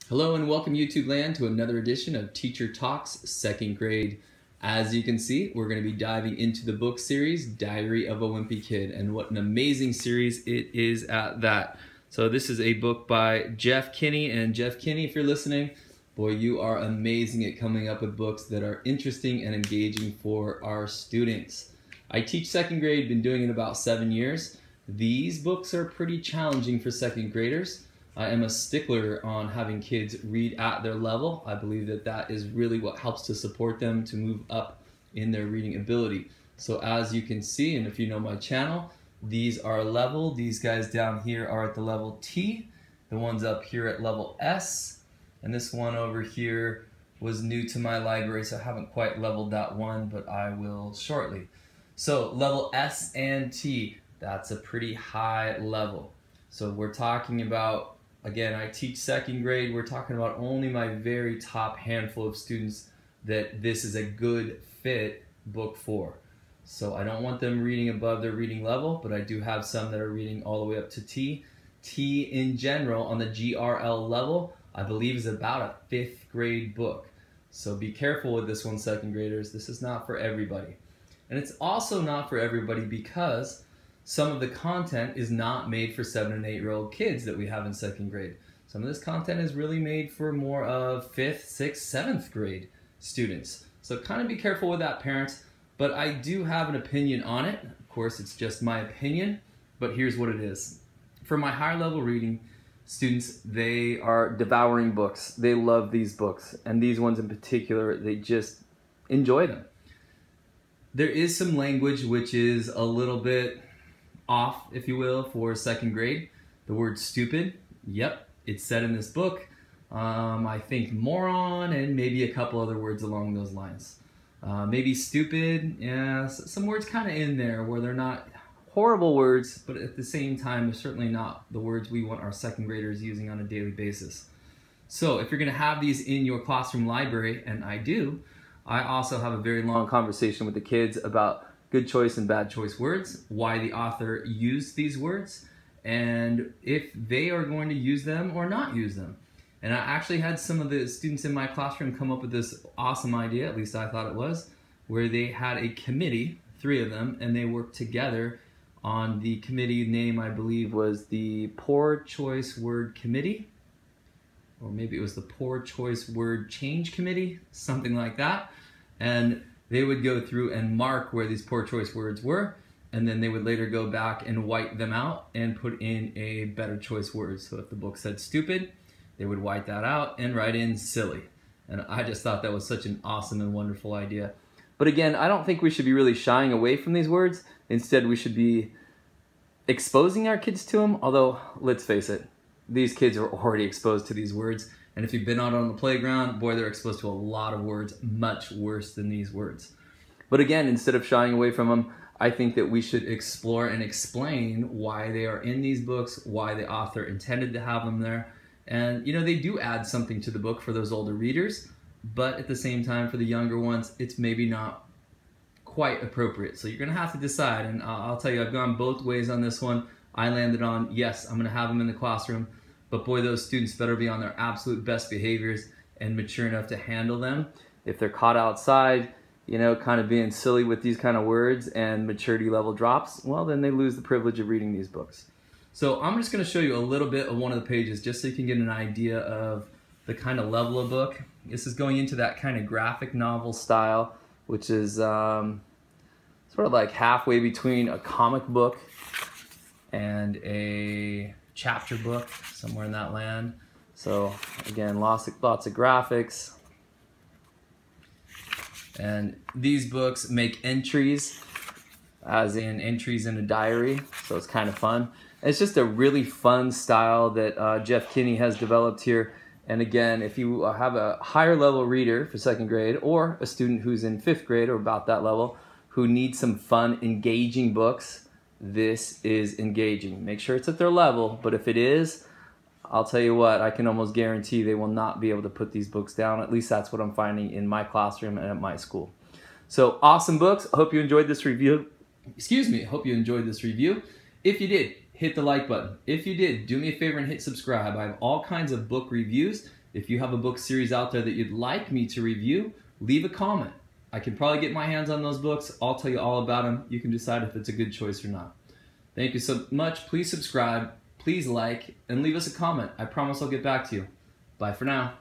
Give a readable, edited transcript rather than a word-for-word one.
Hello and welcome YouTube land to another edition of Teacher Talks 2nd grade. As you can see, we're going to be diving into the book series Diary of a Wimpy Kid, and what an amazing series it is at that. So this is a book by Jeff Kinney, and Jeff Kinney, if you're listening, boy, you are amazing at coming up with books that are interesting and engaging for our students. I teach 2nd grade, been doing it about 7 years. These books are pretty challenging for 2nd graders. I am a stickler on having kids read at their level. I believe that that is really what helps to support them to move up in their reading ability. So as you can see, and if you know my channel, these are level. These guys down here are at the level T. The ones up here at level S. And this one over here was new to my library, so I haven't quite leveled that one, but I will shortly. So level S and T, that's a pretty high level. So we're talking about, again, I teach 2nd grade. We're talking about only my very top handful of students that this is a good fit book for. So I don't want them reading above their reading level, but I do have some that are reading all the way up to T. T in general on the GRL level, I believe, is about a 5th grade book. So be careful with this one, 2nd graders. This is not for everybody. And it's also not for everybody because some of the content is not made for 7 and 8-year-old kids that we have in 2nd grade. Some of this content is really made for more of 5th, 6th, 7th grade students. So kind of be careful with that, parents. But I do have an opinion on it. Of course, it's just my opinion, but here's what it is. For my higher level reading students, they are devouring books. They love these books, and these ones in particular, they just enjoy them. There is some language which is a little bit off, if you will, for 2nd grade. The word stupid, yep, it's said in this book. I think moron and maybe a couple other words along those lines. Maybe stupid, yeah, some words kind of in there where they're not horrible words, but at the same time, they're certainly not the words we want our 2nd graders using on a daily basis. So if you're going to have these in your classroom library, and I do, I also have a very long conversation with the kids about good choice and bad choice words, why the author used these words, and if they are going to use them or not use them. And I actually had some of the students in my classroom come up with this awesome idea, at least I thought it was, where they had a committee, 3 of them, and they worked together on the committee name, I believe, was the Poor Choice Word Committee, or maybe it was the Poor Choice Word Change Committee, something like that. And they would go through and mark where these poor choice words were, and then they would later go back and white them out and put in a better choice word. So if the book said stupid, they would white that out and write in silly. And I just thought that was such an awesome and wonderful idea. But again, I don't think we should be really shying away from these words. Instead, we should be exposing our kids to them, although let's face it, these kids are already exposed to these words. And if you've been out on the playground, boy, they're exposed to a lot of words much worse than these words. But again, instead of shying away from them, I think that we should explore and explain why they are in these books, why the author intended to have them there. And, you know, they do add something to the book for those older readers, but at the same time, for the younger ones, it's maybe not quite appropriate. So you're going to have to decide, and I'll tell you, I've gone both ways on this one. I landed on, yes, I'm going to have them in the classroom, but boy, those students better be on their absolute best behaviors and mature enough to handle them. If they're caught outside, you know, kind of being silly with these kind of words and maturity level drops, well, then they lose the privilege of reading these books. So I'm just going to show you a little bit of one of the pages just so you can get an idea of the kind of level of book. This is going into that kind of graphic novel style, which is sort of like halfway between a comic book and a chapter book, somewhere in that land. So again, lots of graphics. And these books make entries, as in entries in a diary, so it's kind of fun. It's just a really fun style that Jeff Kinney has developed here. And again, if you have a higher level reader for 2nd grade, or a student who's in 5th grade or about that level, who needs some fun, engaging books, this is engaging. Make sure it's at their level, but if it is, I'll tell you what, I can almost guarantee they will not be able to put these books down. At least that's what I'm finding in my classroom and at my school. So awesome books. I hope you enjoyed this review. Excuse me, I hope you enjoyed this review. If you did, hit the like button. If you did, do me a favor and hit subscribe. I have all kinds of book reviews If you have a book series out there that you'd like me to review, leave a comment. I can probably get my hands on those books. I'll tell you all about them. You can decide if it's a good choice or not. Thank you so much. Please subscribe, please like, and leave us a comment. I promise I'll get back to you. Bye for now.